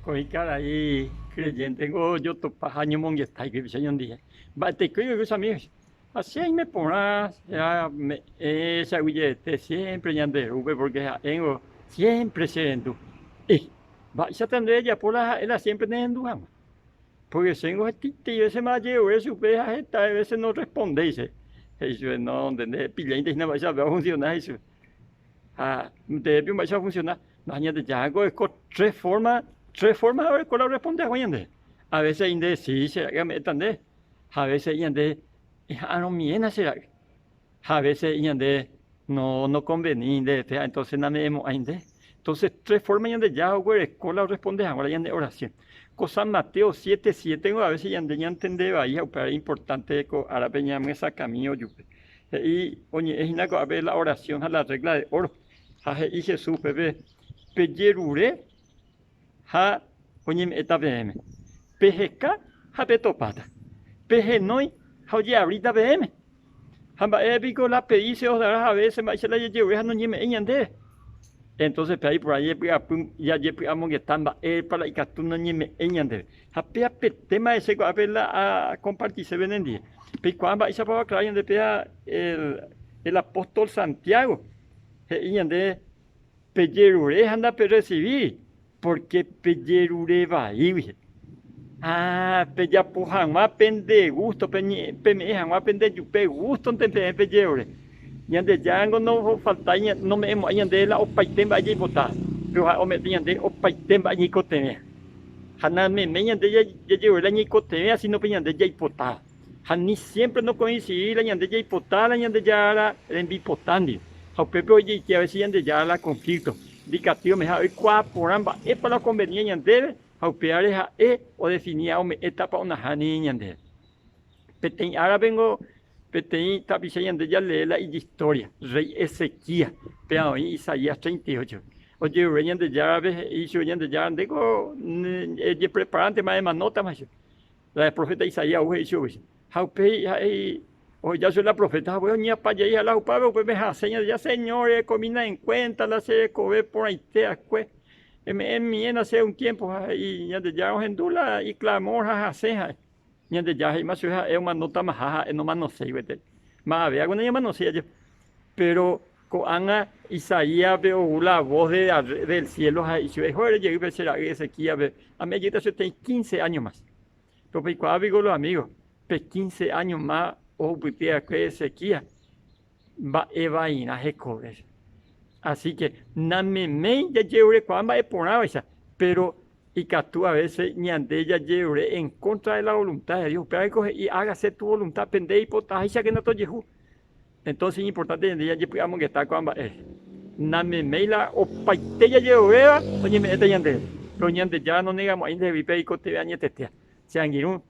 Coi cara aí, creyente, yo to pajaño mongueta y que vision dije. Va te cuido con amigos. Así ahí me pones, ya me esa te siempre yande rube porque tengo siempre serendo. Va ya tendré ya por la siempre teniendo ama. Porque tengo este tío ese más llevo eso ve a esta a veces no responde dice. Eso no, entendés, pilente no va a funcionar eso. De repente va a funcionar. No, añade ya hago es con tres formas a ver cuál responde a añade. A veces inde sí, será que me entendés. A veces añade, no miena será. A veces añade, no conveniente, entonces no me hemos añade. Entonces, tres formas añade ya hago es con la responde ahora añade oración. Cosa Mateo 7:7, a veces añade ya entender ahí, pero es importante que ahora peñamos esa camino yo. Y, oye, es una cosa, a ver la oración a la regla de oro. Y Jesús, bebé, peyerure, ha, oye, esta BM. Pejeca, ha betopata. Pejenoi, ha oye, ahorita BM. Hamba épico la pedice o dará a veces, me la lleve, no ñeme, ñande. Entonces, por ahí, ya llegamos que estamba, para y catuna ñeme, ñande. Hapea tema ese, a verla a compartir, se ven en día. Pero cuando va a para acá, el apóstol Santiago. Y ande pellerure anda per recibir porque pellerure va ahí pella pujama pende gusto peme jama pende yupe gusto tempe pellerure y ande yango no falta no me hemos ande la opaitemba allí botar pero o me ande opaitemba allí coteme hana me ande ya llevo la ni coteme así no peñande ya hipotar hani siempre no coincidir la ande ya hipotar la ande ya la en bipotandi ao pepe hoje que a veces ande ya la conflicto dicatio me ha qua poramba é para la conveniencia dele ao peare ha o definir a etapa una hani ande petén ahora vengo petén tapiche ande ya lee la historia rey Ezequiel pero Isaías 38 oye rey ande ya ve hizo ande ya ande go de preparante más nota más la profeta Isaías hoje hizo ao pe o ya soy la profeta, voy a venir para allá y a la UPA, pues me enseña ya señores, comina en cuenta, la se cobe por ahí te acue. En mi hace un tiempo y ya de ya en dula y clamor hace ya de ya y más es una nota más no más no sé, vete. Más había alguna llama no sé yo. Pero con Ana Isaías veo la voz del cielo y si es joder llegué a ser a Ezequiel a mí ya tengo 15 años más. Pero pues cuando digo los amigos, pues 15 años más o putea que sequía va evaina jecobres. Así que nameme ya lleve cuando va por esa, pero y que tú a veces ñande ya lleve en contra de la voluntad de Dios, pero coge y hágase tu voluntad pende y potaja que no te llevo. Entonces es importante ya digamos que está cuando es nameme la o paite ya lleve, oye me está ñande, pero ñande ya no negamos ahí de vipe y cote añe testea. Se han ido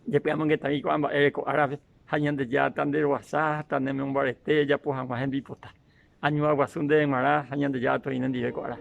ya pegamos que está ahí cuando árabe hayan ya tan de WhatsApp, tan de un barete, ya pues jamás en bipota. Año aguasunde de Mara, hayan ya estoy en el directo ahora.